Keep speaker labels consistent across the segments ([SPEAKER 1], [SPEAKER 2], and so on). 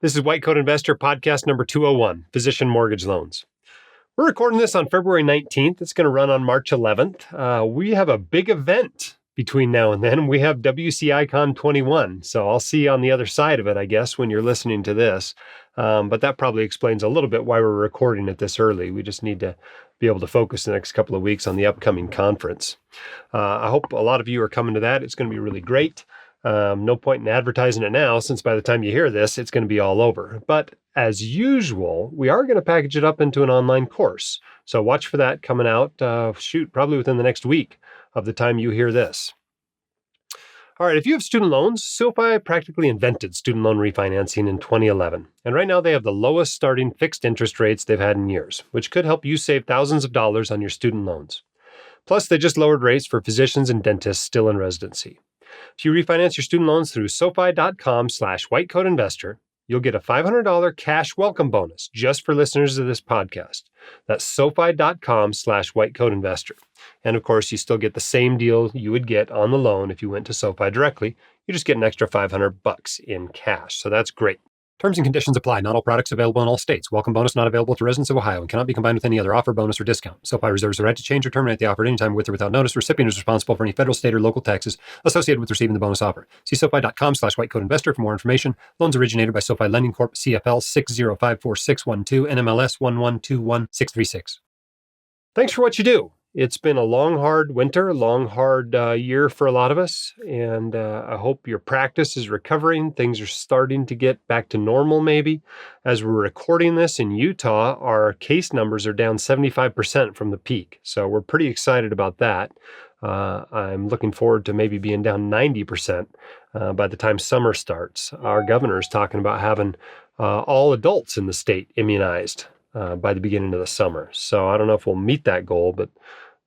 [SPEAKER 1] This is White Coat Investor podcast number 201, Physician Mortgage Loans. We're recording this on February 19th. It's going to run on March 11th. We have a big event between now and then. We have WCI Con 21. So I'll see you on the other side of it, I guess, when you're listening to this. But that probably explains a little bit why we're recording it this early. We just need to be able to focus the next couple of weeks on the upcoming conference. I hope a lot of you are coming to that. It's going to be really great. No point in advertising it now, since by the time you hear this, it's going to be all over. But as usual, we are going to package it up into an online course. So watch for that coming out, probably within the next week of the time you hear this. All right, if you have student loans, SoFi practically invented student loan refinancing in 2011. And right now they have the lowest starting fixed interest rates they've had in years, which could help you save thousands of dollars on your student loans. Plus, they just lowered rates for physicians and dentists still in residency. If you refinance your student loans through SoFi.com/whitecoatinvestor, you'll get a $500 cash welcome bonus just for listeners of this podcast. That's SoFi.com/whitecoatinvestor. And of course, you still get the same deal you would get on the loan if you went to SoFi directly. You just get an extra $500 in cash. So that's great. Terms and conditions apply. Not all products available in all states. Welcome bonus not available to residents of Ohio and cannot be combined with any other offer, bonus, or discount. SoFi reserves the right to change or terminate the offer at any time with or without notice. Recipient is responsible for any federal, state, or local taxes associated with receiving the bonus offer. See SoFi.com/whitecoatinvestor for more information. Loans originated by SoFi Lending Corp. CFL 6054612 NMLS 1121636. Thanks for what you do. It's been a long, hard winter, a long, hard year for a lot of us, and I hope your practice is recovering. Things are starting to get back to normal, maybe. As we're recording this in Utah, our case numbers are down 75% from the peak, so we're pretty excited about that. I'm looking forward to maybe being down 90% by the time summer starts. Our governor is talking about having all adults in the state immunized by the beginning of the summer. So I don't know if we'll meet that goal, but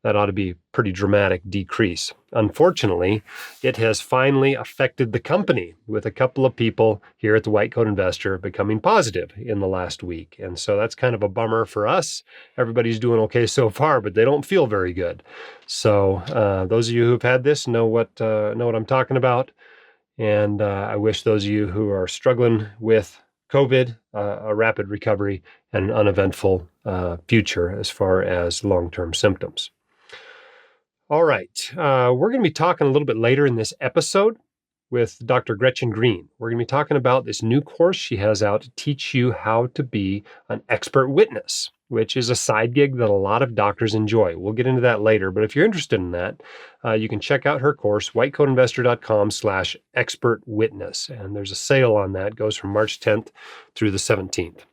[SPEAKER 1] that ought to be a pretty dramatic decrease. Unfortunately, it has finally affected the company, with a couple of people here at the White Coat Investor becoming positive in the last week. And so that's kind of a bummer for us. Everybody's doing okay so far, but they don't feel very good. So those of you who've had this know what I'm talking about. And I wish those of you who are struggling with COVID a rapid recovery and an uneventful future as far as long-term symptoms. All right, we're going to be talking a little bit later in this episode with Dr. Gretchen Green. We're going to be talking about this new course she has out to teach you how to be an expert witness, which is a side gig that a lot of doctors enjoy. We'll get into that later, but if you're interested in that, you can check out her course, whitecoatinvestor.com/expert witness. And there's a sale on that. It goes from March 10th through the 17th.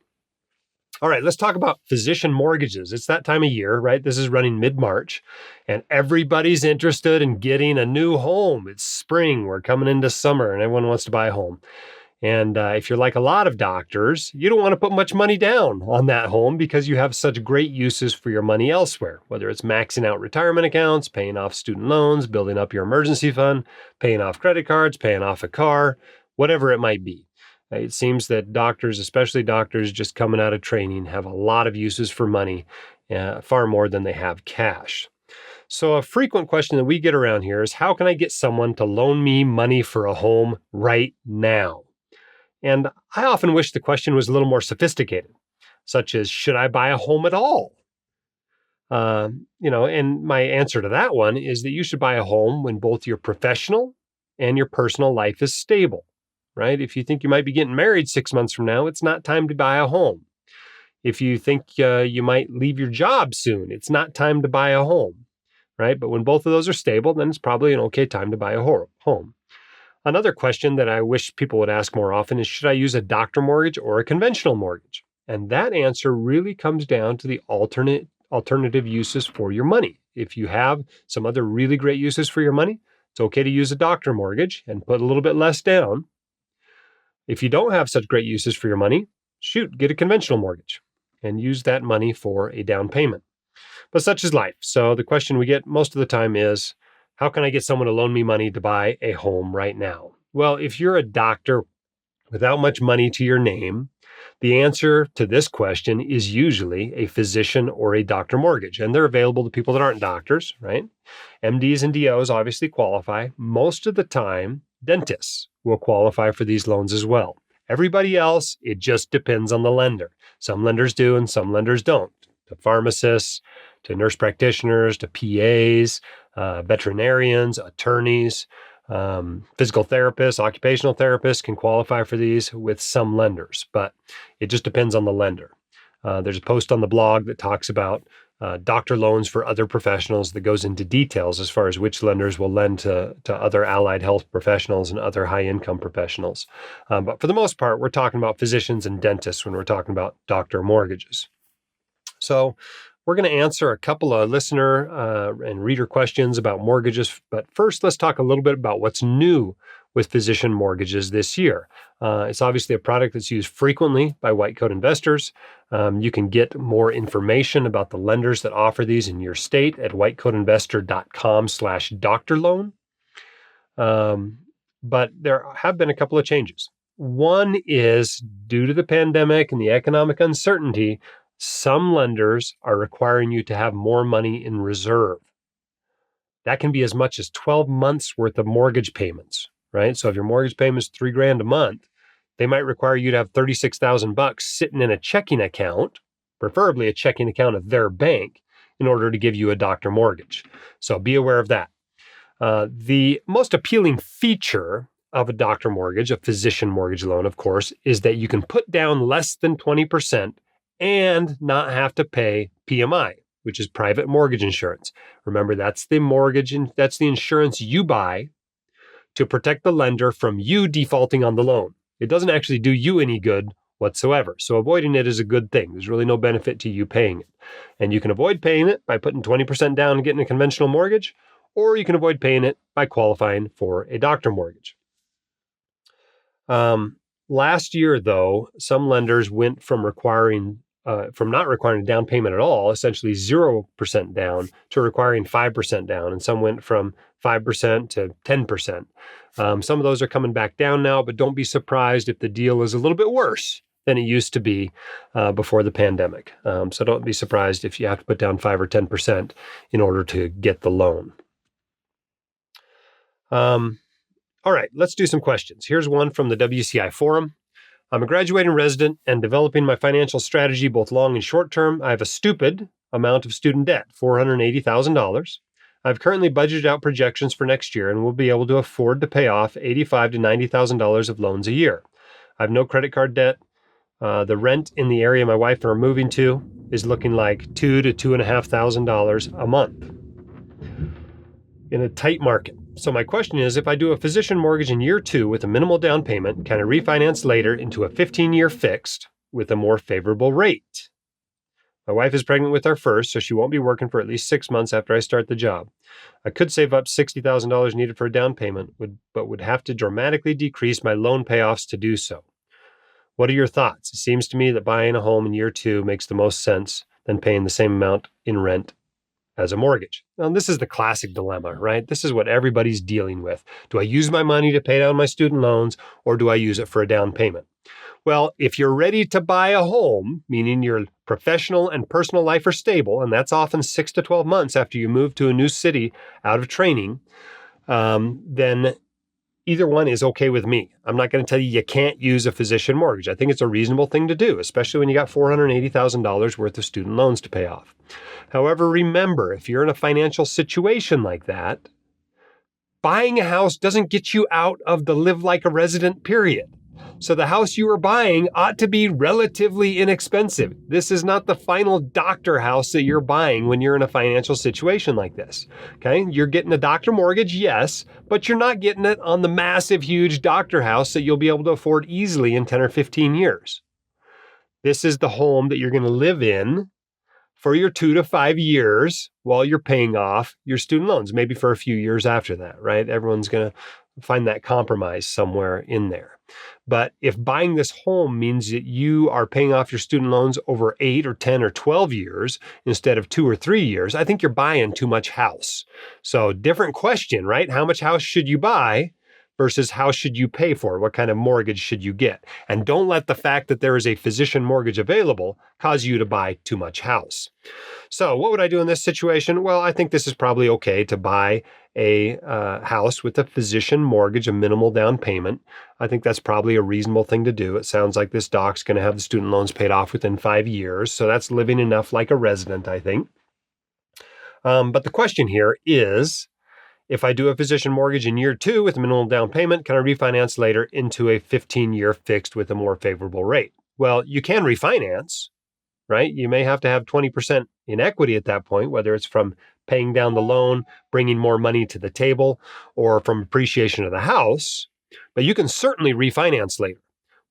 [SPEAKER 1] All right, let's talk about physician mortgages. It's that time of year, right? This is running mid-March, and everybody's interested in getting a new home. It's spring. We're coming into summer, and everyone wants to buy a home. And if you're like a lot of doctors, you don't want to put much money down on that home because you have such great uses for your money elsewhere, whether it's maxing out retirement accounts, paying off student loans, building up your emergency fund, paying off credit cards, paying off a car, whatever it might be. It seems that doctors, especially doctors just coming out of training, have a lot of uses for money, far more than they have cash. So a frequent question that we get around here is, how can I get someone to loan me money for a home right now? And I often wish the question was a little more sophisticated, such as, should I buy a home at all? And my answer to that one is that you should buy a home when both your professional and your personal life is stable. Right? If you think you might be getting married 6 months from now, it's not time to buy a home. If you think you might leave your job soon, it's not time to buy a home, right? But when both of those are stable, then it's probably an okay time to buy a home. Another question that I wish people would ask more often is, should I use a doctor mortgage or a conventional mortgage? And that answer really comes down to the alternative uses for your money. If you have some other really great uses for your money, it's okay to use a doctor mortgage and put a little bit less down. If you don't have such great uses for your money, get a conventional mortgage and use that money for a down payment. But such is life. So the question we get most of the time is, how can I get someone to loan me money to buy a home right now? Well, if you're a doctor without much money to your name, the answer to this question is usually a physician or a doctor mortgage. And they're available to people that aren't doctors, right? MDs and DOs obviously qualify. Most of the time, dentists will qualify for these loans as well. Everybody else, it just depends on the lender. Some lenders do and some lenders don't. To pharmacists, to nurse practitioners, to PAs, veterinarians, attorneys, physical therapists, occupational therapists can qualify for these with some lenders, but it just depends on the lender. There's a post on the blog that talks about doctor loans for other professionals that goes into details as far as which lenders will lend to other allied health professionals and other high-income professionals. But for the most part, we're talking about physicians and dentists when we're talking about doctor mortgages. So we're going to answer a couple of listener and reader questions about mortgages. But first, let's talk a little bit about what's new with physician mortgages this year. It's obviously a product that's used frequently by white coat investors. You can get more information about the lenders that offer these in your state at whitecoatinvestor.com/doctor loan. But there have been a couple of changes. One is due to the pandemic and the economic uncertainty, some lenders are requiring you to have more money in reserve. That can be as much as 12 months worth of mortgage payments, right? So if your mortgage payment's $3,000 a month, they might require you to have $36,000 sitting in a checking account, preferably a checking account of their bank, in order to give you a doctor mortgage. So be aware of that. The most appealing feature of a doctor mortgage, a physician mortgage loan, of course, is that you can put down less than 20% and not have to pay PMI, which is private mortgage insurance. Remember, that's the mortgage and that's the insurance you buy to protect the lender from you defaulting on the loan. It doesn't actually do you any good whatsoever. So avoiding it is a good thing. There's really no benefit to you paying it. And you can avoid paying it by putting 20% down and getting a conventional mortgage, or you can avoid paying it by qualifying for a doctor mortgage. Last year, though, some lenders went from not requiring a down payment at all, essentially 0% down, to requiring 5% down, and some went from 5% to 10%. Some of those are coming back down now, but don't be surprised if the deal is a little bit worse than it used to be before the pandemic. So don't be surprised if you have to put down 5 or 10% in order to get the loan. All right, let's do some questions. Here's one from the WCI forum. I'm a graduating resident and developing my financial strategy both long and short term. I have a stupid amount of student debt, $480,000. I've currently budgeted out projections for next year and will be able to afford to pay off $85,000 to $90,000 of loans a year. I have no credit card debt. The rent in the area my wife and I are moving to is looking like $2,000 to $2,500 a month in a tight market. So my question is, if I do a physician mortgage in year 2 with a minimal down payment, can I refinance later into a 15-year fixed with a more favorable rate? My wife is pregnant with our first, so she won't be working for at least 6 months after I start the job. I could save up $60,000 needed for a down payment, but would have to dramatically decrease my loan payoffs to do so. What are your thoughts? It seems to me that buying a home in year 2 makes the most sense than paying the same amount in rent as a mortgage. Now, this is the classic dilemma, right? This is what everybody's dealing with. Do I use my money to pay down my student loans, or do I use it for a down payment? Well, if you're ready to buy a home, meaning your professional and personal life are stable, and that's often 6 to 12 months after you move to a new city out of training, then either one is okay with me. I'm not going to tell you can't use a physician mortgage. I think it's a reasonable thing to do, especially when you got $480,000 worth of student loans to pay off. However, remember, if you're in a financial situation like that, buying a house doesn't get you out of the live like a resident period. So the house you are buying ought to be relatively inexpensive. This is not the final doctor house that you're buying when you're in a financial situation like this. Okay? You're getting a doctor mortgage, yes, but you're not getting it on the massive, huge doctor house that you'll be able to afford easily in 10 or 15 years. This is the home that you're going to live in for your 2 to 5 years while you're paying off your student loans, maybe for a few years after that, right? Everyone's going to find that compromise somewhere in there. But if buying this home means that you are paying off your student loans over 8 or 10 or 12 years instead of 2 or 3 years, I think you're buying too much house. So different question, right? How much house should you buy? versus how should you pay for it? What kind of mortgage should you get? And don't let the fact that there is a physician mortgage available cause you to buy too much house. So what would I do in this situation? Well, I think this is probably okay to buy a house with a physician mortgage, a minimal down payment. I think that's probably a reasonable thing to do. It sounds like this doc's going to have the student loans paid off within 5 years. So that's living enough like a resident, I think. But the question here is, if I do a physician mortgage in year 2 with a minimal down payment, can I refinance later into a 15-year fixed with a more favorable rate? Well, you can refinance, right? You may have to have 20% in equity at that point, whether it's from paying down the loan, bringing more money to the table, or from appreciation of the house. But you can certainly refinance later.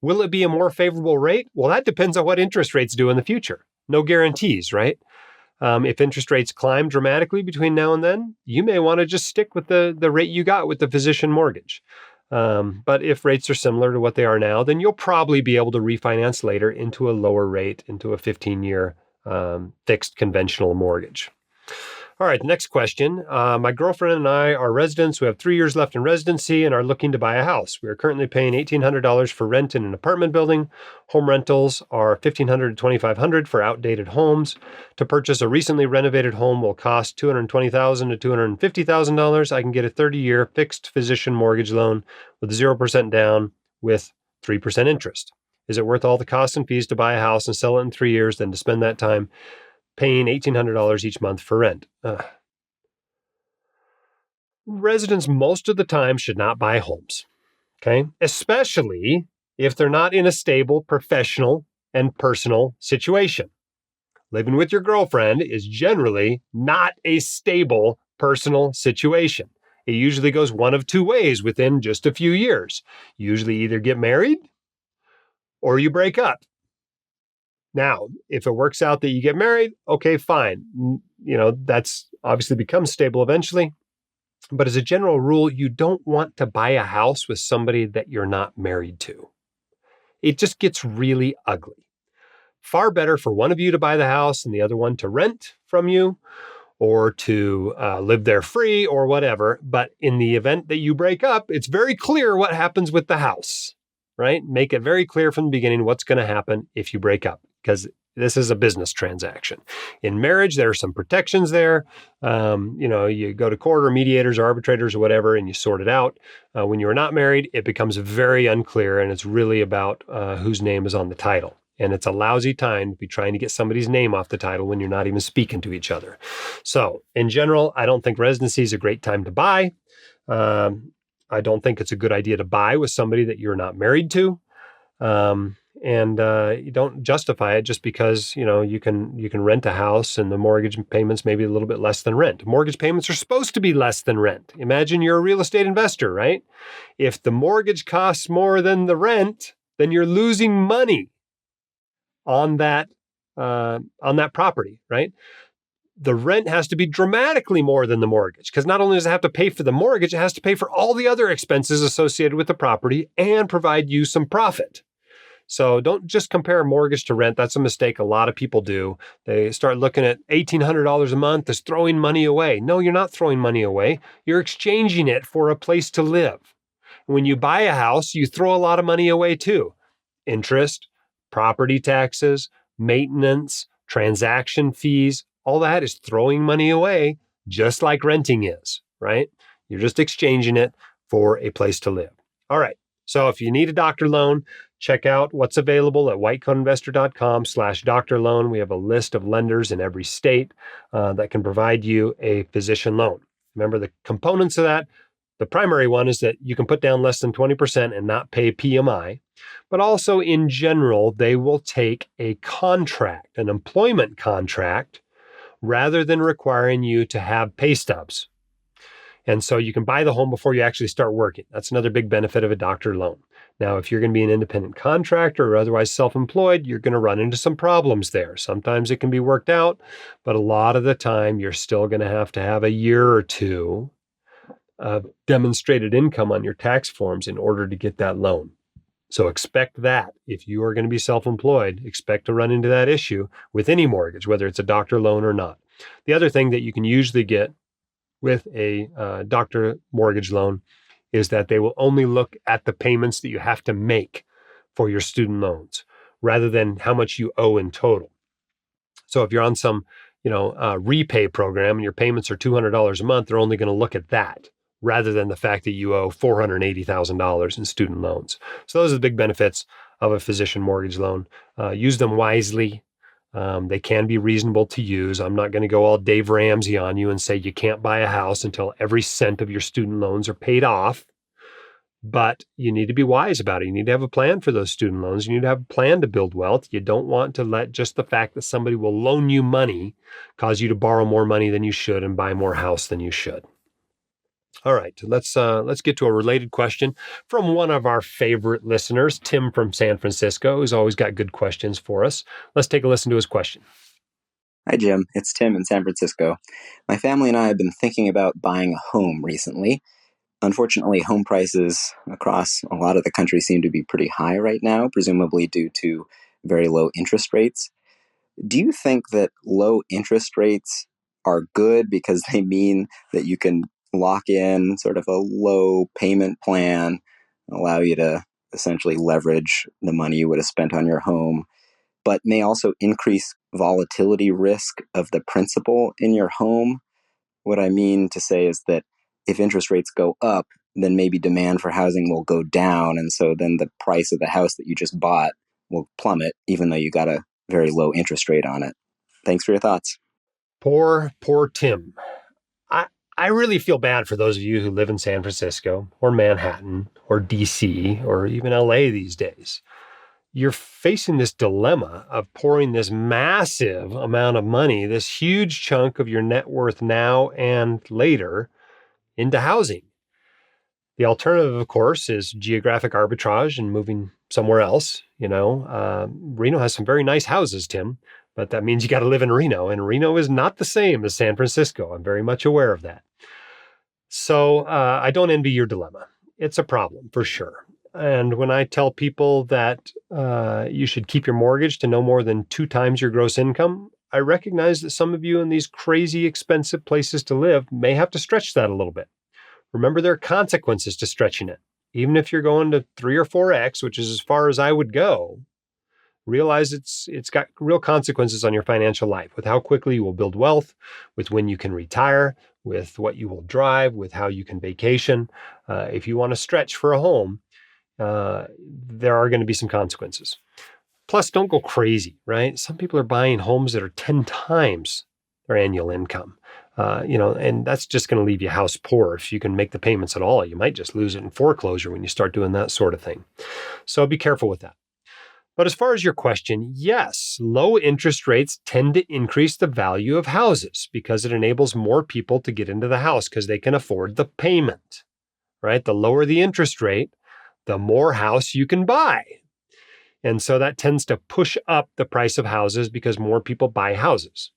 [SPEAKER 1] Will it be a more favorable rate? Well, that depends on what interest rates do in the future. No guarantees, right? If interest rates climb dramatically between now and then, you may want to just stick with the rate you got with the physician mortgage. But if rates are similar to what they are now, then you'll probably be able to refinance later into a lower rate, into a 15-year fixed conventional mortgage. All right, next question. My girlfriend and I are residents who have 3 years left in residency and are looking to buy a house. We are currently paying $1,800 for rent in an apartment building. Home rentals are $1,500 to $2,500 for outdated homes. To purchase a recently renovated home will cost $220,000 to $250,000. I can get a 30-year fixed physician mortgage loan with 0% down with 3% interest. Is it worth all the costs and fees to buy a house and sell it in 3 years than to spend that time paying $1,800 each month for rent? Residents most of the time should not buy homes, okay? Especially if they're not in a stable professional and personal situation. Living with your girlfriend is generally not a stable personal situation. It usually goes one of two ways within just a few years. You usually either get married or you break up. Now, if it works out that you get married, okay, fine. That's obviously becomes stable eventually. But as a general rule, you don't want to buy a house with somebody that you're not married to. It just gets really ugly. Far better for one of you to buy the house and the other one to rent from you or to live there free or whatever. But in the event that you break up, it's very clear what happens with the house, right? Make it very clear from the beginning what's going to happen if you break up, because this is a business transaction. In marriage, there are some protections there. You go to court or mediators or arbitrators or whatever, and you sort it out. When you're not married, it becomes very unclear, and it's really about whose name is on the title. And it's a lousy time to be trying to get somebody's name off the title when you're not even speaking to each other. So in general, I don't think residency is a great time to buy. I don't think it's a good idea to buy with somebody that you're not married to. And you don't justify it just because, you can rent a house and the mortgage payments may be a little bit less than rent. Mortgage payments are supposed to be less than rent. Imagine you're a real estate investor, right? If the mortgage costs more than the rent, then you're losing money on that property, right? The rent has to be dramatically more than the mortgage, because not only does it have to pay for the mortgage, it has to pay for all the other expenses associated with the property and provide you some profit. So don't just compare mortgage to rent. That's a mistake a lot of people do. They start looking at $1,800 a month as throwing money away. No, you're not throwing money away. You're exchanging it for a place to live. When you buy a house, you throw a lot of money away too. Interest, property taxes, maintenance, transaction fees, all that is throwing money away, just like renting is, right? You're just exchanging it for a place to live. All right. So if you need a doctor loan, check out what's available at whitecoatinvestor.com/doctor loan. We have a list of lenders in every state that can provide you a physician loan. Remember the components of that. The primary one is that you can put down less than 20% and not pay PMI. But also in general, they will take a contract, an employment contract, rather than requiring you to have pay stubs. And so you can buy the home before you actually start working. That's another big benefit of a doctor loan. Now, if you're going to be an independent contractor or otherwise self-employed, you're going to run into some problems there. Sometimes it can be worked out, but a lot of the time you're still going to have a year or two of demonstrated income on your tax forms in order to get that loan. So expect that. If you are going to be self-employed, expect to run into that issue with any mortgage, whether it's a doctor loan or not. The other thing that you can usually get with a doctor mortgage loan is that they will only look at the payments that you have to make for your student loans rather than how much you owe in total. So if you're on some, repay program and your payments are $200 a month, they're only going to look at that rather than the fact that you owe $480,000 in student loans. So those are the big benefits of a physician mortgage loan. Use them wisely. They can be reasonable to use. I'm not going to go all Dave Ramsey on you and say you can't buy a house until every cent of your student loans are paid off. But you need to be wise about it. You need to have a plan for those student loans. You need to have a plan to build wealth. You don't want to let just the fact that somebody will loan you money cause you to borrow more money than you should and buy more house than you should. All right, let's get to a related question from one of our favorite listeners, Tim from San Francisco, who's always got good questions for us. Let's take a listen to his question.
[SPEAKER 2] Hi, Jim. It's Tim in San Francisco. My family and I have been thinking about buying a home recently. Unfortunately, home prices across a lot of the country seem to be pretty high right now, presumably due to very low interest rates. Do you think that low interest rates are good because they mean that you can lock in sort of a low payment plan, allow you to essentially leverage the money you would have spent on your home, but may also increase volatility risk of the principal in your home? What I mean to say is that if interest rates go up, then maybe demand for housing will go down. And so then the price of the house that you just bought will plummet, even though you got a very low interest rate on it. Thanks for your thoughts.
[SPEAKER 1] Poor Tim. I really feel bad for those of you who live in San Francisco or Manhattan or DC or even LA these days. You're facing this dilemma of pouring this massive amount of money, this huge chunk of your net worth now and later into housing. The alternative, of course, is geographic arbitrage and moving somewhere else. Reno has some very nice houses, Tim, but that means you got to live in Reno, and Reno is not the same as San Francisco. I'm very much aware of that. So I don't envy your dilemma. It's a problem for sure. And when I tell people that you should keep your mortgage to no more than 2 times your gross income, I recognize that some of you in these crazy expensive places to live may have to stretch that a little bit. Remember, there are consequences to stretching it. Even if you're going to 3 or 4x, which is as far as I would go, realize it's got real consequences on your financial life, with how quickly you will build wealth, with when you can retire, with what you will drive, with how you can vacation. If you want to stretch for a home, there are going to be some consequences. Plus, don't go crazy, right? Some people are buying homes that are 10 times their annual income. And that's just going to leave you house poor. If you can make the payments at all, you might just lose it in foreclosure when you start doing that sort of thing. So be careful with that. But as far as your question, yes, low interest rates tend to increase the value of houses because it enables more people to get into the house because they can afford the payment, right? The lower the interest rate, the more house you can buy. And so that tends to push up the price of houses because more people buy houses.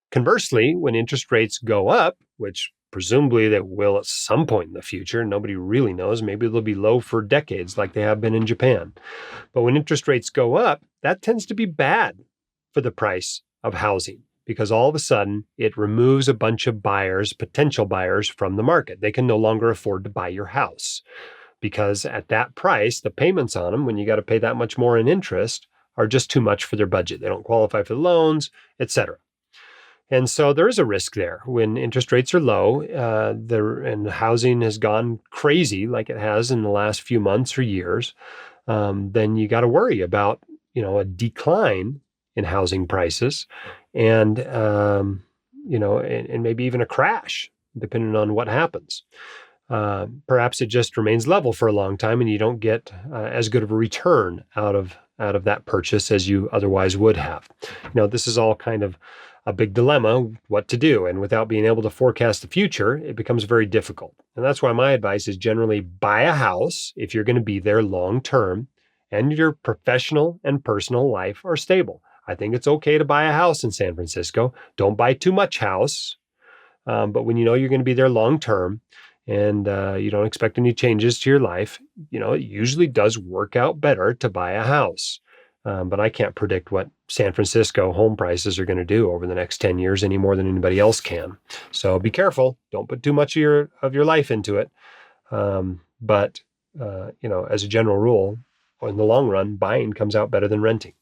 [SPEAKER 1] Conversely, when interest rates go up, which presumably they will at some point in the future, nobody really knows, maybe they'll be low for decades like they have been in Japan. But when interest rates go up, that tends to be bad for the price of housing because all of a sudden it removes a bunch of buyers, potential buyers from the market. They can no longer afford to buy your house because at that price, the payments on them, when you got to pay that much more in interest, are just too much for their budget. They don't qualify for the loans, etc. And so there is a risk there. When interest rates are low and housing has gone crazy like it has in the last few months or years, then you got to worry about, a decline in housing prices and maybe even a crash, depending on what happens. Perhaps it just remains level for a long time and you don't get as good of a return out of that purchase as you otherwise would have. This is all kind of a big dilemma, what to do. And without being able to forecast the future, it becomes very difficult. And that's why my advice is generally buy a house if you're going to be there long term and your professional and personal life are stable. I think it's okay to buy a house in San Francisco. Don't buy too much house. But when you know you're going to be there long term and you don't expect any changes to your life, it usually does work out better to buy a house. But I can't predict what San Francisco home prices are going to do over the next 10 years any more than anybody else can. So be careful. Don't put too much of your life into it. But as a general rule, in the long run, buying comes out better than renting.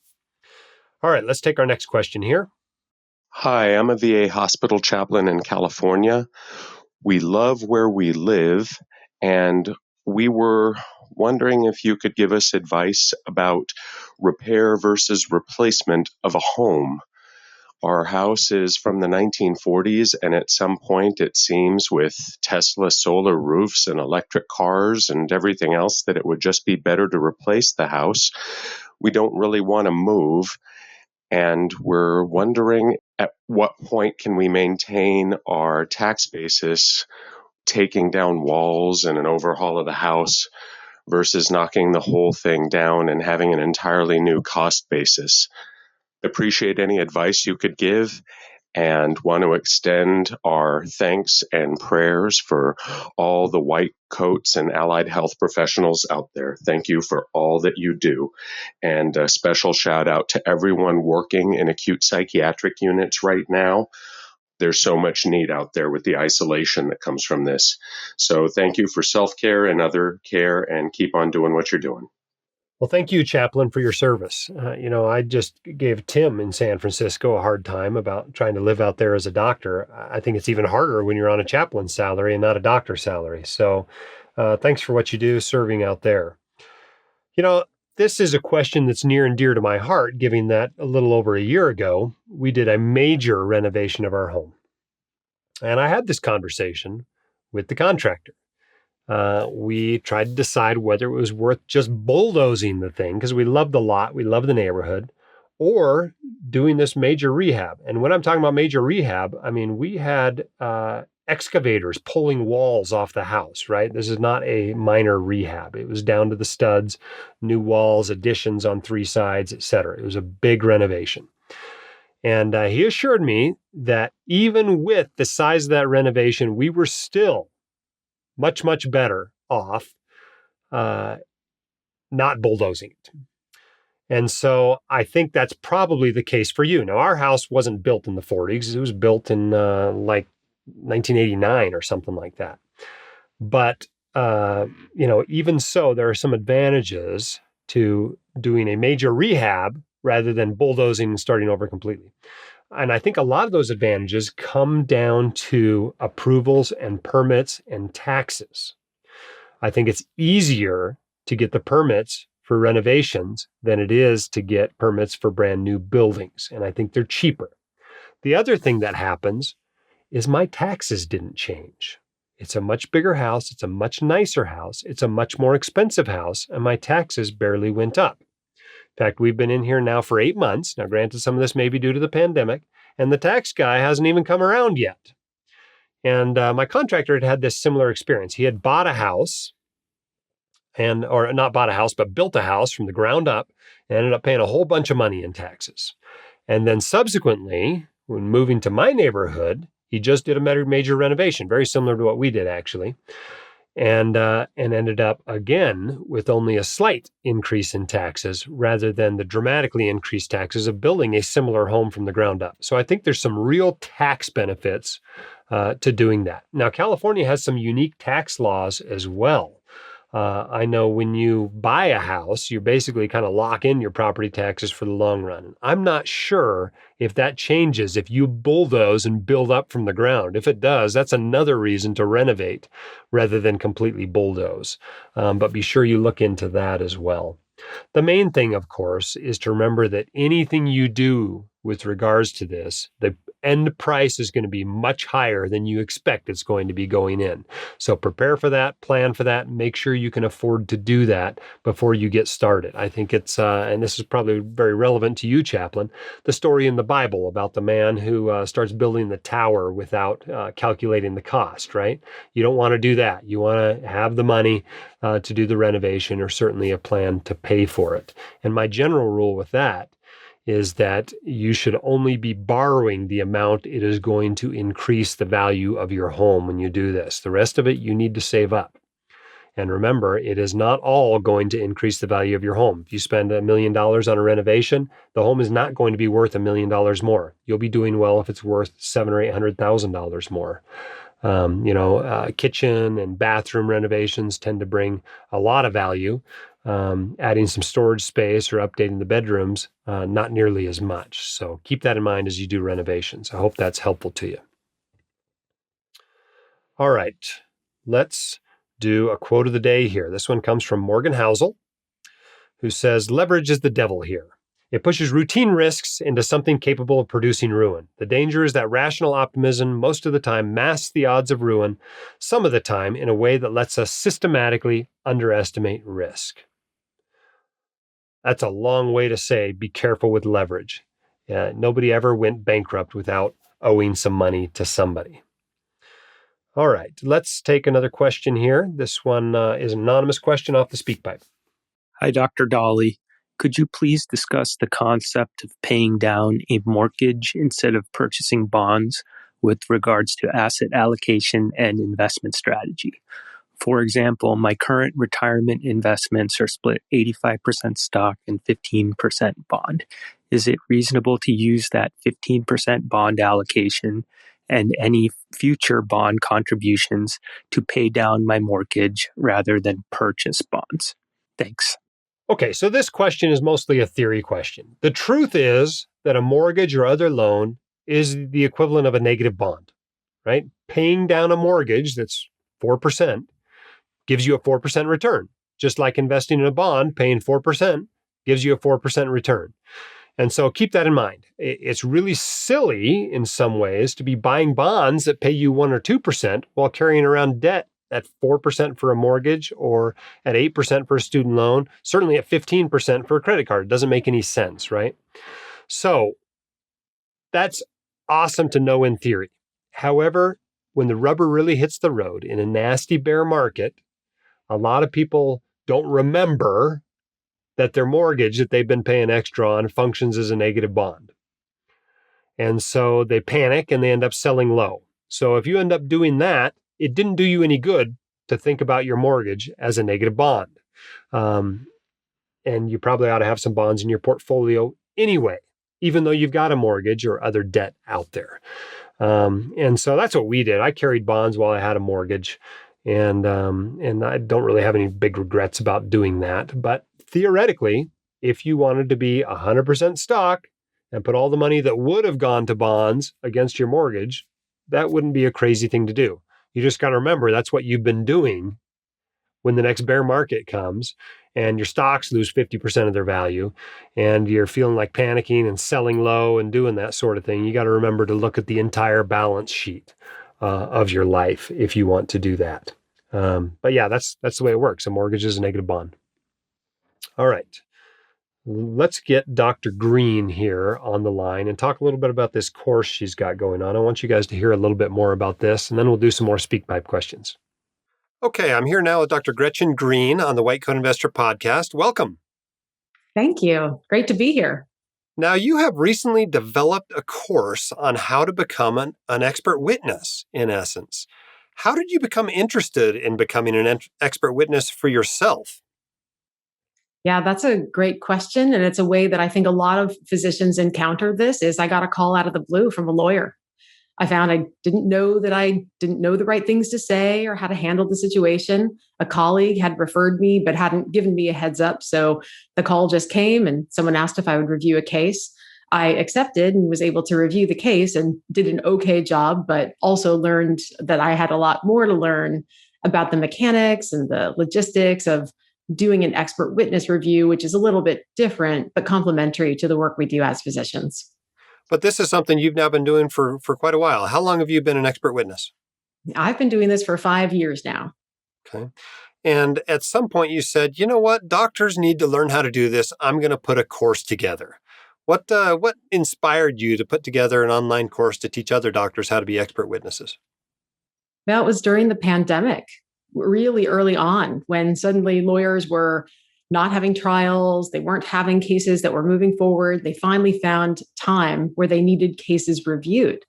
[SPEAKER 1] All right, let's take our next question here.
[SPEAKER 3] Hi, I'm a VA hospital chaplain in California. We love where we live, and we were wondering if you could give us advice about repair versus replacement of a home. Our house is from the 1940s, and at some point, it seems, with Tesla solar roofs and electric cars and everything else, that it would just be better to replace the house. We don't really want to move, and we're wondering at what point can we maintain our tax basis taking down walls and an overhaul of the house versus knocking the whole thing down and having an entirely new cost basis. Appreciate any advice you could give and want to extend our thanks and prayers for all the white coats and allied health professionals out there. Thank you for all that you do. And a special shout out to everyone working in acute psychiatric units right now. There's so much need out there with the isolation that comes from this. So thank you for self-care and other care, and keep on doing what you're doing.
[SPEAKER 1] Well, thank you, Chaplain, for your service. I just gave Tim in San Francisco a hard time about trying to live out there as a doctor. I think it's even harder when you're on a chaplain's salary and not a doctor's salary. So thanks for what you do serving out there. This is a question that's near and dear to my heart, given that a little over a year ago, we did a major renovation of our home. And I had this conversation with the contractor. We tried to decide whether it was worth just bulldozing the thing because we love the lot, we love the neighborhood, or doing this major rehab. And when I'm talking about major rehab, I mean, we had excavators pulling walls off the house, right? This is not a minor rehab. It was down to the studs, new walls, additions on 3 sides, etc. It was a big renovation. And he assured me that even with the size of that renovation, we were still much, much better off not bulldozing it. And so I think that's probably the case for you. Now, our house wasn't built in the 40s. It was built in like 1989 or something like that. But, even so, there are some advantages to doing a major rehab rather than bulldozing and starting over completely. And I think a lot of those advantages come down to approvals and permits and taxes. I think it's easier to get the permits for renovations than it is to get permits for brand new buildings. And I think they're cheaper. The other thing that happens is my taxes didn't change. It's a much bigger house. It's a much nicer house. It's a much more expensive house. And my taxes barely went up. In fact, we've been in here now for 8 months. Now, granted, some of this may be due to the pandemic, and the tax guy hasn't even come around yet. And my contractor had this similar experience. He had bought a house, or not bought a house, but built a house from the ground up and ended up paying a whole bunch of money in taxes. And then subsequently, when moving to my neighborhood, he just did a major renovation, very similar to what we did, actually. And ended up again with only a slight increase in taxes rather than the dramatically increased taxes of building a similar home from the ground up. So I think there's some real tax benefits to doing that. Now, California has some unique tax laws as well. I know when you buy a house, you basically kind of lock in your property taxes for the long run. I'm not sure if that changes if you bulldoze and build up from the ground. If it does, that's another reason to renovate rather than completely bulldoze. But be sure you look into that as well. The main thing, of course, is to remember that anything you do with regards to this, the end price is going to be much higher than you expect it's going to be going in. So prepare for that, plan for that, make sure you can afford to do that before you get started. I think it's, and this is probably very relevant to you, Chaplain, the story in the Bible about the man who starts building the tower without calculating the cost, right? You don't want to do that. You want to have the money to do the renovation, or certainly a plan to pay for it. And my general rule with that is that you should only be borrowing the amount it is going to increase the value of your home when you do this. The rest of it, you need to save up. And remember, it is not all going to increase the value of your home. If you spend $1 million on a renovation, the home is not going to be worth $1 million more. You'll be doing well if it's worth $700,000 or $800,000 more. Kitchen and bathroom renovations tend to bring a lot of value. Adding some storage space or updating the bedrooms, not nearly as much. So keep that in mind as you do renovations. I hope that's helpful to you. All right, let's do a quote of the day here. This one comes from Morgan Housel, who says, "Leverage is the devil here. It pushes routine risks into something capable of producing ruin. The danger is that rational optimism most of the time masks the odds of ruin, some of the time in a way that lets us systematically underestimate risk." That's a long way to say, be careful with leverage. Nobody ever went bankrupt without owing some money to somebody. All right, let's take another question here. This one is an anonymous question off the SpeakPipe.
[SPEAKER 4] Hi, Dr. Dolly. Could you please discuss the concept of paying down a mortgage instead of purchasing bonds with regards to asset allocation and investment strategy? For example, my current retirement investments are split 85% stock and 15% bond. Is it reasonable to use that 15% bond allocation and any future bond contributions to pay down my mortgage rather than purchase bonds? Thanks.
[SPEAKER 1] Okay, so this question is mostly a theory question. The truth is that a mortgage or other loan is the equivalent of a negative bond, right? Paying down a mortgage that's 4% gives you a 4% return. Just like investing in a bond, paying 4% gives you a 4% return. And so keep that in mind. It's really silly in some ways to be buying bonds that pay you 1 or 2% while carrying around debt at 4% for a mortgage or at 8% for a student loan, certainly at 15% for a credit card. It doesn't make any sense, right? So that's awesome to know in theory. However, when the rubber really hits the road in a nasty bear market, a lot of people don't remember that their mortgage that they've been paying extra on functions as a negative bond. And so they panic and they end up selling low. So if you end up doing that, it didn't do you any good to think about your mortgage as a negative bond. And you probably ought to have some bonds in your portfolio anyway, even though you've got a mortgage or other debt out there. And so that's what we did. I carried bonds while I had a mortgage. And I don't really have any big regrets about doing that. But theoretically, if you wanted to be 100% stock and put all the money that would have gone to bonds against your mortgage, that wouldn't be a crazy thing to do. You just got to remember that's what you've been doing when the next bear market comes and your stocks lose 50% of their value and you're feeling like panicking and selling low and doing that sort of thing. You got to remember to look at the entire balance sheet of your life if you want to do that. But yeah, that's the way it works. A mortgage is a negative bond. All right. Let's get Dr. Green here on the line and talk a little bit about this course she's got going on. I want you guys to hear a little bit more about this, and then we'll do some more SpeakPipe questions. Okay, I'm here now with Dr. Gretchen Green on the White Coat Investor podcast. Welcome.
[SPEAKER 5] Thank you. Great to be here.
[SPEAKER 1] Now, you have recently developed a course on how to become an expert witness, in essence. How did you become interested in becoming an expert witness for yourself?
[SPEAKER 5] Yeah, that's a great question. And it's a way that I think a lot of physicians encounter this is I got a call out of the blue from a lawyer. I found I didn't know the right things to say or how to handle the situation. A colleague had referred me, but hadn't given me a heads up. So the call just came and someone asked if I would review a case. I accepted and was able to review the case and did an okay job, but also learned that I had a lot more to learn about the mechanics and the logistics of doing an expert witness review, which is a little bit different, but complementary to the work we do as physicians.
[SPEAKER 1] But this is something you've now been doing for quite a while. How long have you been an expert witness?
[SPEAKER 5] I've been doing this for 5 years now.
[SPEAKER 1] Okay. And at some point you said, you know what, doctors need to learn how to do this. I'm going to put a course together. What inspired you to put together an online course to teach other doctors how to be expert witnesses?
[SPEAKER 5] Well, it was during the pandemic, really early on, when suddenly lawyers were not having trials. They weren't having cases that were moving forward. They finally found time where they needed cases reviewed.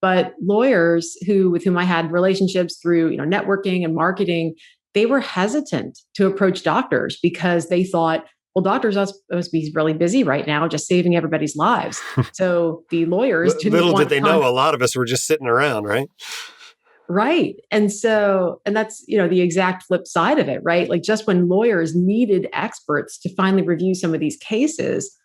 [SPEAKER 5] But lawyers with whom I had relationships through, networking and marketing they were hesitant to approach doctors because they thought, well, doctors are supposed to be really busy right now, just saving everybody's lives. So the lawyers didn't
[SPEAKER 1] Little did
[SPEAKER 5] want
[SPEAKER 1] they know, a lot of us were just sitting around, right?
[SPEAKER 5] right. And that's, the exact flip side of it, right? Like just when lawyers needed experts to finally review some of these cases,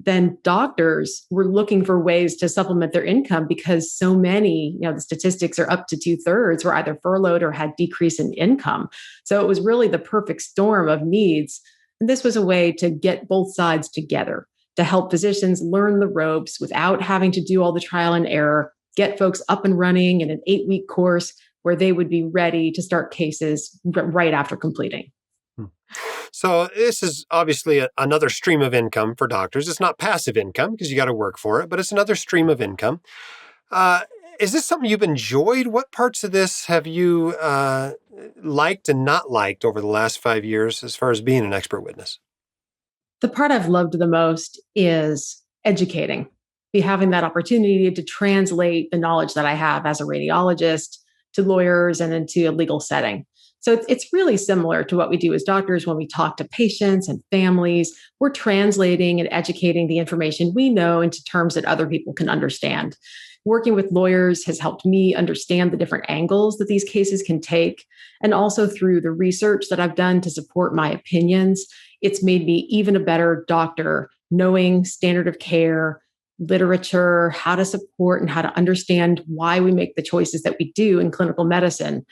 [SPEAKER 5] then doctors were looking for ways to supplement their income because so many, the statistics are up to 2/3 were either furloughed or had decrease in income. So it was really the perfect storm of needs. And this was a way to get both sides together to help physicians learn the ropes without having to do all the trial and error, get folks up and running in an 8-week course where they would be ready to start cases right after completing.
[SPEAKER 1] Hmm. So this is obviously another stream of income for doctors. It's not passive income because you got to work for it, but it's another stream of income. Uh, is this something you've enjoyed? What parts of this have you liked and not liked over the last 5 years as far as being an expert witness?
[SPEAKER 5] The part I've loved the most is educating, be having that opportunity to translate the knowledge that I have as a radiologist to lawyers and into a legal setting. So it's really similar to what we do as doctors when we talk to patients and families. We're translating and educating the information we know into terms that other people can understand. Working with lawyers has helped me understand the different angles that these cases can take. And also through the research that I've done to support my opinions, it's made me even a better doctor, knowing standard of care, literature, how to support and how to understand why we make the choices that we do in clinical medicine.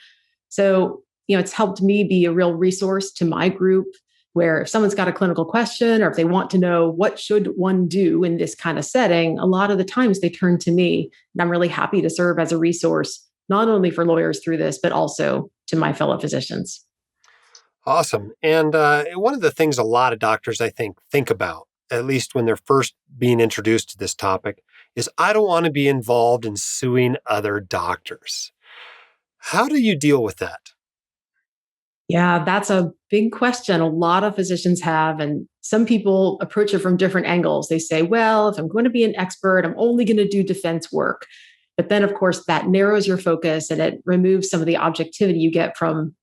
[SPEAKER 5] So, it's helped me be a real resource to my group where if someone's got a clinical question or if they want to know what should one do in this kind of setting, a lot of the times they turn to me. And I'm really happy to serve as a resource, not only for lawyers through this, but also to my fellow physicians.
[SPEAKER 1] Awesome. And one of the things a lot of doctors, I think about, at least when they're first being introduced to this topic, is I don't want to be involved in suing other doctors. How do you deal with that?
[SPEAKER 5] Yeah, that's a big question a lot of physicians have. And some people approach it from different angles. They say, well, if I'm going to be an expert, I'm only going to do defense work. But then, of course, that narrows your focus and it removes some of the objectivity you get from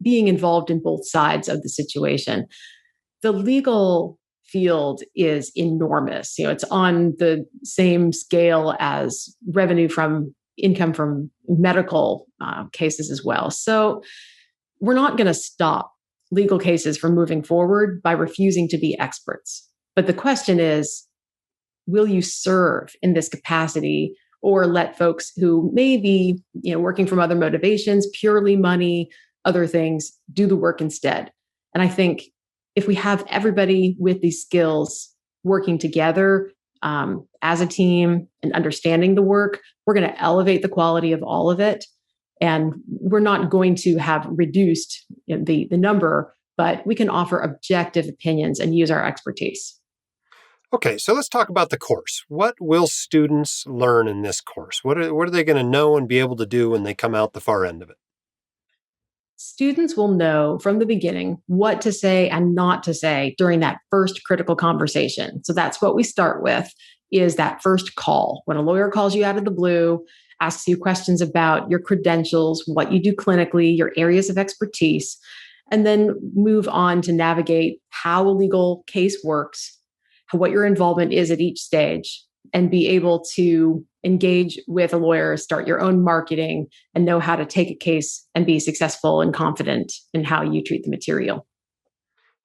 [SPEAKER 5] being involved in both sides of the situation. The legal field is enormous. It's on the same scale as revenue from income from medical cases as well. So we're not going to stop legal cases from moving forward by refusing to be experts. But the question is, will you serve in this capacity or let folks who may be, working from other motivations, purely money, other things, do the work instead? And I think if we have everybody with these skills working together as a team and understanding the work, we're going to elevate the quality of all of it. And we're not going to have reduced the number, but we can offer objective opinions and use our expertise.
[SPEAKER 1] Okay, so let's talk about the course. What will students learn in this course? What are they going to know and be able to do when they come out the far end of it?
[SPEAKER 5] Students will know from the beginning what to say and not to say during that first critical conversation. So that's what we start with is that first call. When a lawyer calls you out of the blue, asks you questions about your credentials, what you do clinically, your areas of expertise, and then move on to navigate how a legal case works, what your involvement is at each stage, and be able to engage with a lawyer, start your own marketing, and know how to take a case and be successful and confident in how you treat the material.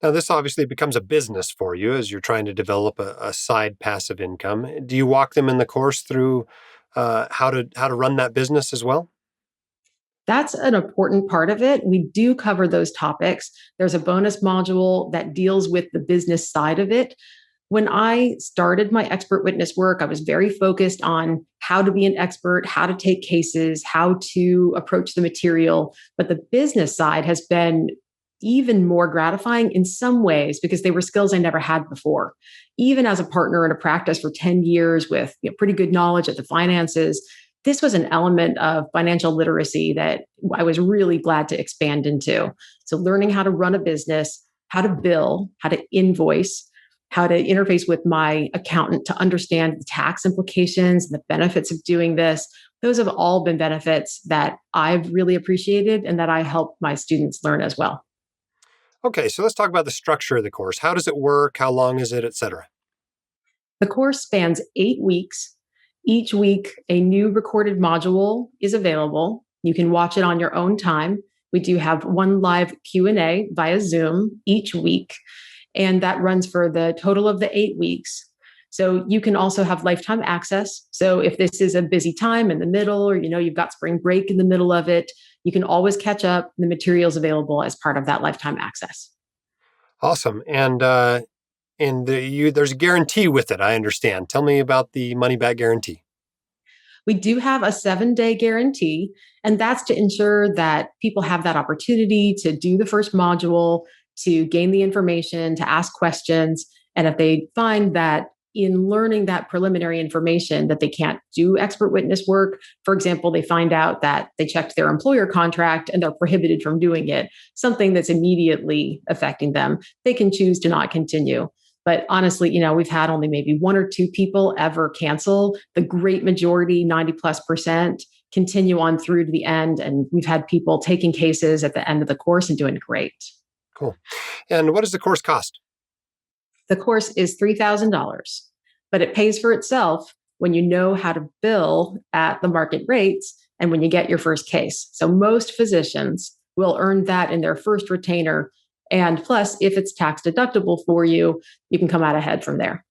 [SPEAKER 1] Now, this obviously becomes a business for you as you're trying to develop a side passive income. Do you walk them in the course through how to run that business as well?
[SPEAKER 5] That's an important part of it. We do cover those topics. There's a bonus module that deals with the business side of it. When I started my expert witness work, I was very focused on how to be an expert, how to take cases, how to approach the material. But the business side has been even more gratifying in some ways because they were skills I never had before. Even as a partner in a practice for 10 years with pretty good knowledge of the finances, this was an element of financial literacy that I was really glad to expand into. So learning how to run a business, how to bill, how to invoice, how to interface with my accountant to understand the tax implications and the benefits of doing this, Those have all been benefits that I've really appreciated and that I help my students learn as well.
[SPEAKER 1] Okay, so let's talk about the structure of the course. How does it work? How long is it, et cetera?
[SPEAKER 5] The course spans 8 weeks. Each week, a new recorded module is available. You can watch it on your own time. We do have one live Q&A via Zoom each week, and that runs for the total of the 8 weeks. So you can also have lifetime access. So if this is a busy time in the middle, or you've got spring break in the middle of it, you can always catch up. The materials available as part of that lifetime access.
[SPEAKER 1] Awesome. There's a guarantee with it, I understand. Tell me about the money back guarantee.
[SPEAKER 5] We do have a 7-day guarantee, and that's to ensure that people have that opportunity to do the first module, to gain the information, to ask questions. And if they find that in learning that preliminary information that they can't do expert witness work, for example, they find out that they checked their employer contract and they're prohibited from doing it, something that's immediately affecting them, they can choose to not continue. But honestly, we've had only maybe 1 or 2 people ever cancel. The great majority, 90+%, continue on through to the end. And we've had people taking cases at the end of the course and doing great.
[SPEAKER 1] Cool. And what does the course cost?
[SPEAKER 5] The course is $3,000, but it pays for itself when you know how to bill at the market rates and when you get your first case. So most physicians will earn that in their first retainer. And plus, if it's tax deductible for you, you can come out ahead from there.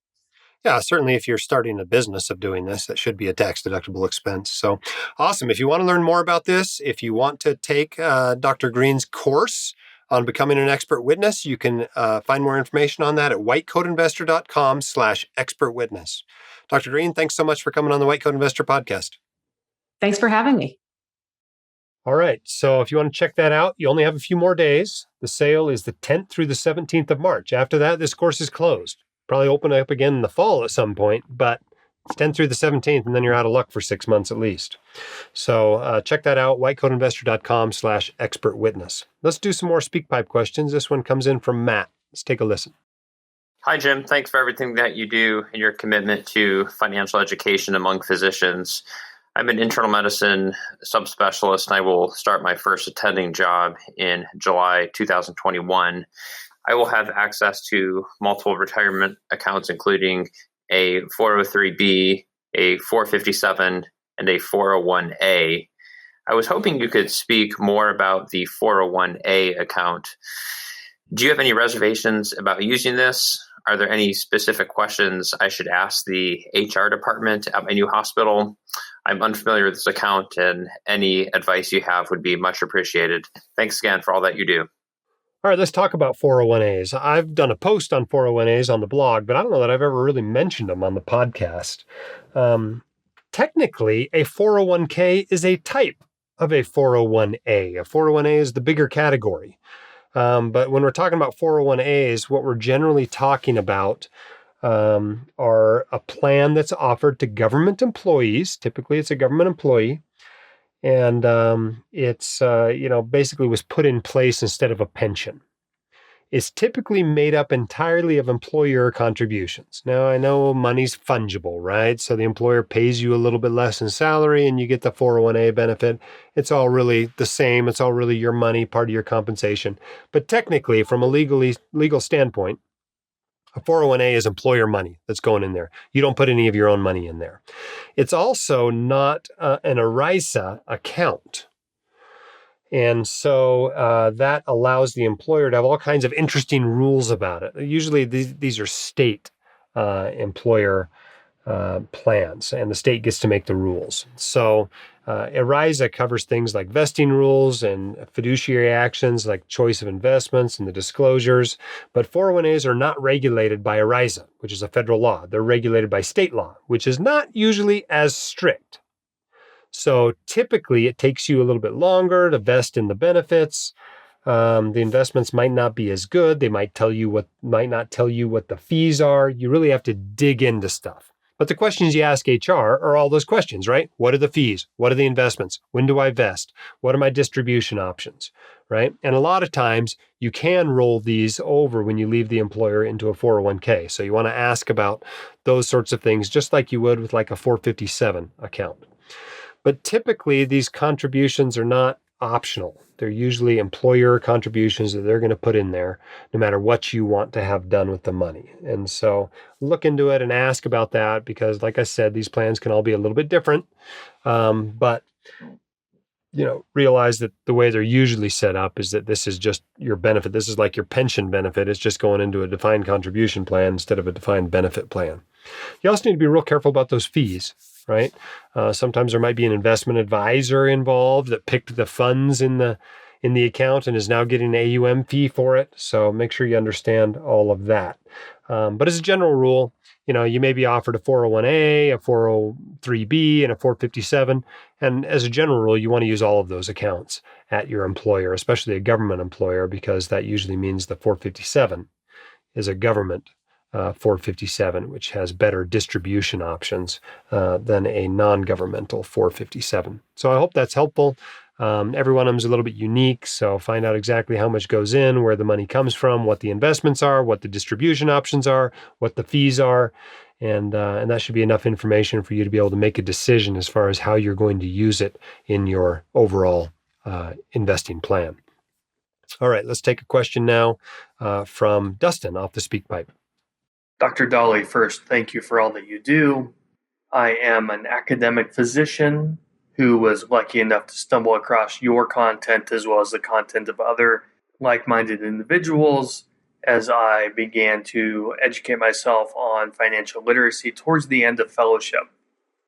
[SPEAKER 1] Yeah, certainly if you're starting a business of doing this, that should be a tax deductible expense. So awesome. If you want to learn more about this, if you want to take Dr. Green's course on becoming an expert witness, you can find more information on that at whitecoatinvestor.com/expert witness. Dr. Green, thanks so much for coming on the White Coat Investor podcast.
[SPEAKER 5] Thanks for having me.
[SPEAKER 1] All right. So if you want to check that out, you only have a few more days. The sale is the 10th through the 17th of March. After that, this course is closed. Probably open up again in the fall at some point, but it's 10th through the 17th, and then you're out of luck for 6 months at least. So check that out, whitecoatinvestor.com/expert witness. Let's do some more SpeakPipe questions. This one comes in from Matt. Let's take a listen.
[SPEAKER 6] Hi, Jim. Thanks for everything that you do and your commitment to financial education among physicians. I'm an internal medicine subspecialist, and I will start my first attending job in July 2021. I will have access to multiple retirement accounts, including a 403B, a 457, and a 401A. I was hoping you could speak more about the 401A account. Do you have any reservations about using this? Are there any specific questions I should ask the HR department at my new hospital? I'm unfamiliar with this account, and any advice you have would be much appreciated. Thanks again for all that you do.
[SPEAKER 1] All right, let's talk about 401As. I've done a post on 401As on the blog, but I don't know that I've ever really mentioned them on the podcast. Technically, a 401k is a type of a 401A. A 401A is the bigger category. But when we're talking about 401As, what we're generally talking about are a plan that's offered to government employees. Typically, it's a government employee. And it's, basically was put in place instead of a pension. It's typically made up entirely of employer contributions. Now, I know money's fungible, right? So the employer pays you a little bit less in salary and you get the 401A benefit. It's all really the same. It's all really your money, part of your compensation. But technically, from a legal standpoint, a 401A is employer money that's going in there. You don't put any of your own money in there. It's also not an ERISA account. And so that allows the employer to have all kinds of interesting rules about it. Usually these are state employer plans, and the state gets to make the rules. So ERISA covers things like vesting rules and fiduciary actions like choice of investments and the disclosures. But 401As are not regulated by ERISA, which is a federal law. They're regulated by state law, which is not usually as strict. So typically it takes you a little bit longer to vest in the benefits. The investments might not be as good. They might not tell you what the fees are. You really have to dig into stuff. But the questions you ask HR are all those questions, right? What are the fees? What are the investments? When do I vest? What are my distribution options, right? And a lot of times you can roll these over when you leave the employer into a 401k. So you want to ask about those sorts of things, just like you would with like a 457 account. But typically, these contributions are not optional. They're usually employer contributions that they're going to put in there no matter what you want to have done with the money. And so look into it and ask about that because, like I said, these plans can all be a little bit different. But realize that the way they're usually set up is that this is just your benefit. This is like your pension benefit. It's just going into a defined contribution plan instead of a defined benefit plan. You also need to be real careful about those fees, right? Sometimes there might be an investment advisor involved that picked the funds in the account and is now getting an AUM fee for it. So make sure you understand all of that. But as a general rule, you may be offered a 401a, a 403b, and a 457. And as a general rule, you want to use all of those accounts at your employer, especially a government employer, because that usually means the 457 is a government 457, which has better distribution options than a non-governmental 457. So I hope that's helpful. Every one of them is a little bit unique, so find out exactly how much goes in, where the money comes from, what the investments are, what the distribution options are, what the fees are, and that should be enough information for you to be able to make a decision as far as how you're going to use it in your overall investing plan. All right, let's take a question now from Dustin off the SpeakPipe.
[SPEAKER 7] Dr. Dolly, first, thank you for all that you do. I am an academic physician who was lucky enough to stumble across your content as well as the content of other like-minded individuals as I began to educate myself on financial literacy towards the end of fellowship.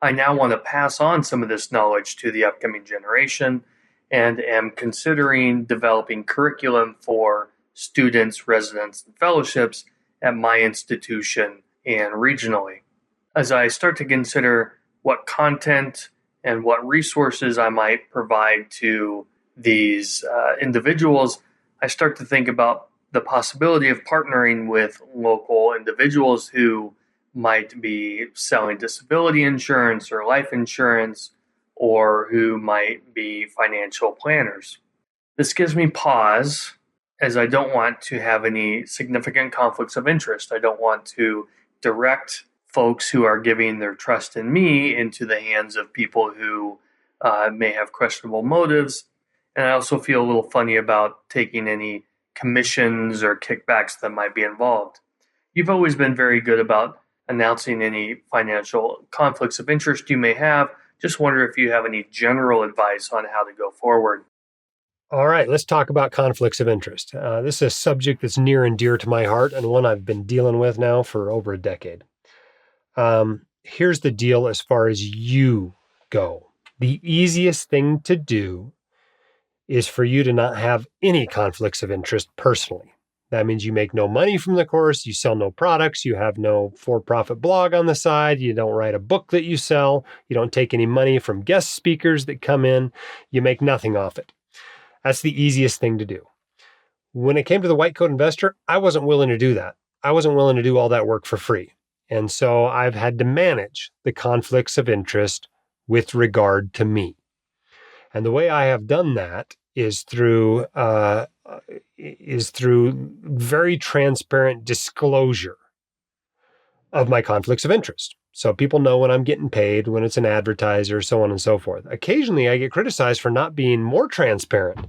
[SPEAKER 7] I now want to pass on some of this knowledge to the upcoming generation and am considering developing curriculum for students, residents, and fellowships at my institution and regionally. As I start to consider what content and what resources I might provide to these individuals, I start to think about the possibility of partnering with local individuals who might be selling disability insurance or life insurance, or who might be financial planners. This gives me pause, as I don't want to have any significant conflicts of interest. I don't want to direct folks who are giving their trust in me into the hands of people who may have questionable motives. And I also feel a little funny about taking any commissions or kickbacks that might be involved. You've always been very good about announcing any financial conflicts of interest you may have. Just wonder if you have any general advice on how to go forward.
[SPEAKER 1] All right, let's talk about conflicts of interest. This is a subject that's near and dear to my heart and one I've been dealing with now for over a decade. Here's the deal as far as you go. The easiest thing to do is for you to not have any conflicts of interest personally. That means you make no money from the course, you sell no products, you have no for-profit blog on the side, you don't write a book that you sell, you don't take any money from guest speakers that come in, you make nothing off it. That's the easiest thing to do. When it came to the white coat investor, I wasn't willing to do that. I wasn't willing to do all that work for free. And so I've had to manage the conflicts of interest with regard to me. And the way I have done that is through very transparent disclosure of my conflicts of interest. So people know when I'm getting paid, when it's an advertiser, so on and so forth. Occasionally, I get criticized for not being more transparent,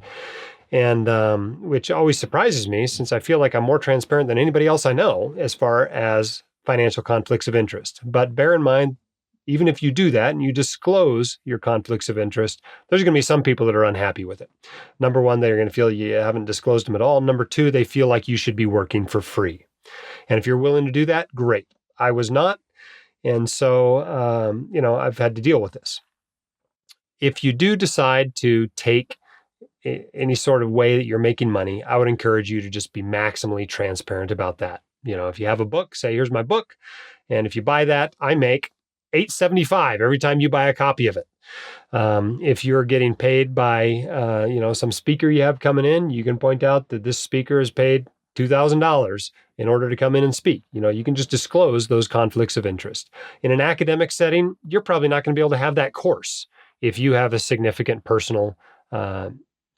[SPEAKER 1] and which always surprises me since I feel like I'm more transparent than anybody else I know as far as financial conflicts of interest. But bear in mind, even if you do that and you disclose your conflicts of interest, there's going to be some people that are unhappy with it. Number one, they're going to feel you haven't disclosed them at all. Number two, they feel like you should be working for free. And if you're willing to do that, great. I was not. And so, I've had to deal with this. If you do decide to take any sort of way that you're making money, I would encourage you to just be maximally transparent about that. If you have a book, say, here's my book. And if you buy that, I make $8.75 every time you buy a copy of it. If you're getting paid by, some speaker you have coming in, you can point out that this speaker is paid $2,000 in order to come in and speak. You can just disclose those conflicts of interest. In an academic setting, you're probably not going to be able to have that course if you have a significant personal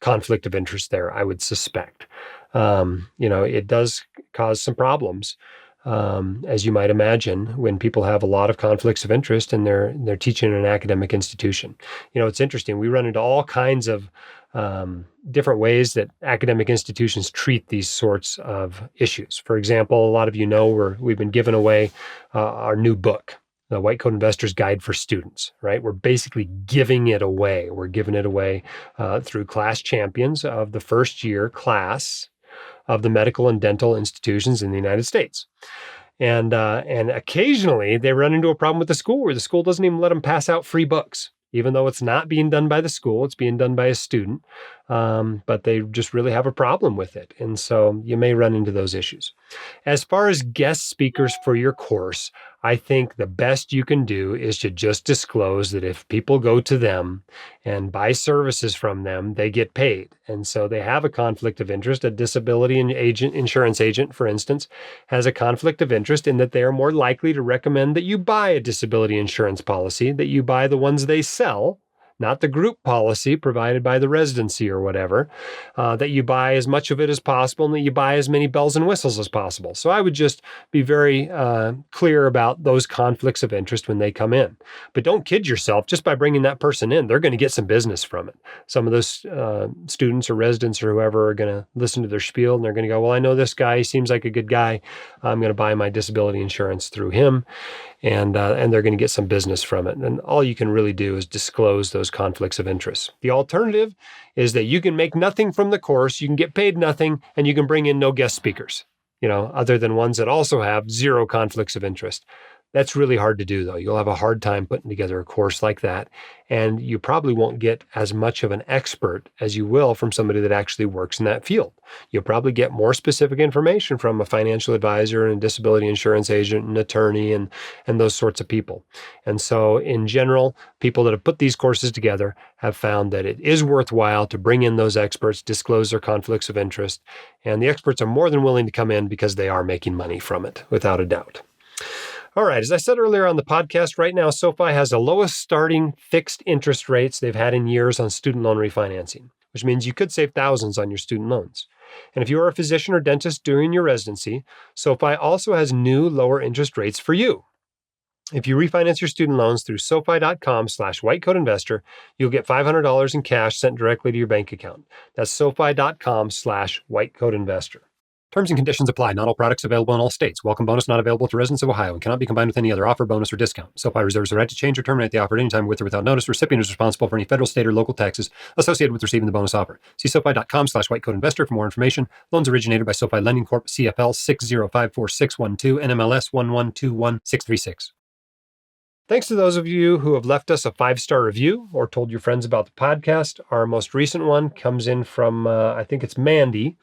[SPEAKER 1] conflict of interest there, I would suspect. It does cause some problems as you might imagine, when people have a lot of conflicts of interest and they're teaching in an academic institution. It's interesting. We run into all kinds of different ways that academic institutions treat these sorts of issues. For example, a lot of we've been giving away our new book, the White Coat Investor's Guide for Students, right? We're basically giving it away. We're giving it away through class champions of the first year class of the medical and dental institutions in the United States. And occasionally they run into a problem with the school where the school doesn't even let them pass out free books, even though it's not being done by the school, it's being done by a student. But they just really have a problem with it. And so you may run into those issues. As far as guest speakers for your course, I think the best you can do is to just disclose that if people go to them and buy services from them, they get paid. And so they have a conflict of interest. A disability insurance agent, for instance, has a conflict of interest in that they are more likely to recommend that you buy a disability insurance policy, that you buy the ones they sell, not the group policy provided by the residency or whatever, that you buy as much of it as possible and that you buy as many bells and whistles as possible. So I would just be very clear about those conflicts of interest when they come in. But don't kid yourself. Just by bringing that person in, they're going to get some business from it. Some of those students or residents or whoever are going to listen to their spiel and they're going to go, well, I know this guy. He seems like a good guy. I'm going to buy my disability insurance through him. And they're going to get some business from it. And all you can really do is disclose those conflicts of interest. The alternative is that you can make nothing from the course, you can get paid nothing, and you can bring in no guest speakers, other than ones that also have zero conflicts of interest. That's really hard to do, though. You'll have a hard time putting together a course like that, and you probably won't get as much of an expert as you will from somebody that actually works in that field. You'll probably get more specific information from a financial advisor and a disability insurance agent and attorney and those sorts of people. And so, in general, people that have put these courses together have found that it is worthwhile to bring in those experts, disclose their conflicts of interest, and the experts are more than willing to come in because they are making money from it, without a doubt. All right, as I said earlier on the podcast, right now, SoFi has the lowest starting fixed interest rates they've had in years on student loan refinancing, which means you could save thousands on your student loans. And if you are a physician or dentist during your residency, SoFi also has new lower interest rates for you. If you refinance your student loans through SoFi.com/whitecoatinvestor, you'll get $500 in cash sent directly to your bank account. That's SoFi.com/whitecoatinvestor. Terms and conditions apply. Not all products available in all states. Welcome bonus not available to residents of Ohio and cannot be combined with any other offer, bonus, or discount. SoFi reserves the right to change or terminate the offer at any time with or without notice. Recipient is responsible for any federal, state, or local taxes associated with receiving the bonus offer. See SoFi.com/whitecoatinvestor for more information. Loans originated by SoFi Lending Corp. CFL 6054612 NMLS 1121636. Thanks to those of you who have left us a 5-star review or told your friends about the podcast. Our most recent one comes in from, I think it's Mandy,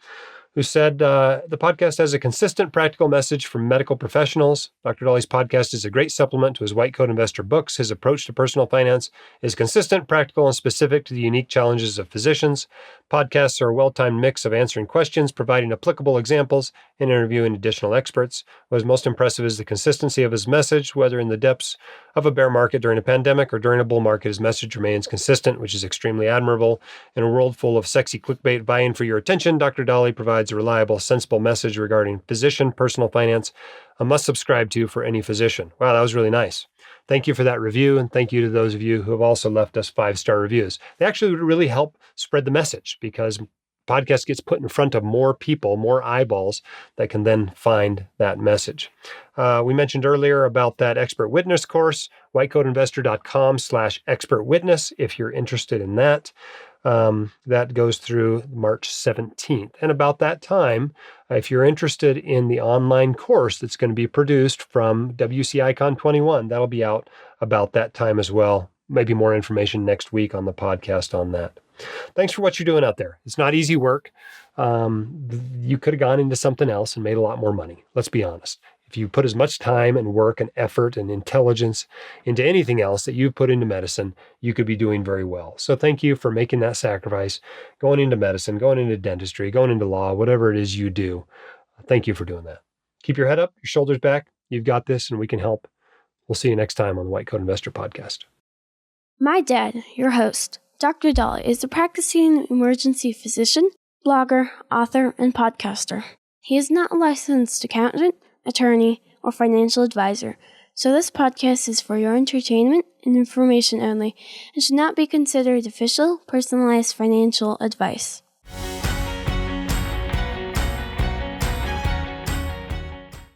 [SPEAKER 1] who said, the podcast has a consistent practical message from medical professionals. Dr. Dolly's podcast is a great supplement to his White Coat Investor books. His approach to personal finance is consistent, practical, and specific to the unique challenges of physicians. Podcasts are a well-timed mix of answering questions, providing applicable examples, and interviewing additional experts. What is most impressive is the consistency of his message, whether in the depths of a bear market during a pandemic or during a bull market. His message remains consistent, which is extremely admirable. In a world full of sexy clickbait vying for your attention, Dr. Dolly provides a reliable, sensible message regarding physician personal finance, a must subscribe to for any physician. Wow, that was really nice. Thank you for that review, and thank you to those of you who have also left us 5-star reviews. They actually really help spread the message because podcast gets put in front of more people, more eyeballs that can then find that message. We mentioned earlier about that expert witness course, whitecoatinvestor.com/expert witness if you're interested in that. That goes through March 17th. And about that time, if you're interested in the online course that's going to be produced from WCI Con 21, that'll be out about that time as well. Maybe more information next week on the podcast on that. Thanks for what you're doing out there. It's not easy work. You could have gone into something else and made a lot more money. Let's be honest. If you put as much time and work and effort and intelligence into anything else that you've put into medicine, you could be doing very well. So thank you for making that sacrifice, going into medicine, going into dentistry, going into law, whatever it is you do. Thank you for doing that. Keep your head up, your shoulders back. You've got this and we can help. We'll see you next time on the White Coat Investor Podcast.
[SPEAKER 8] My dad, your host, Dr. Dolly, is a practicing emergency physician, blogger, author, and podcaster. He is not a licensed accountant, attorney, or financial advisor, so this podcast is for your entertainment and information only and should not be considered official, personalized financial advice.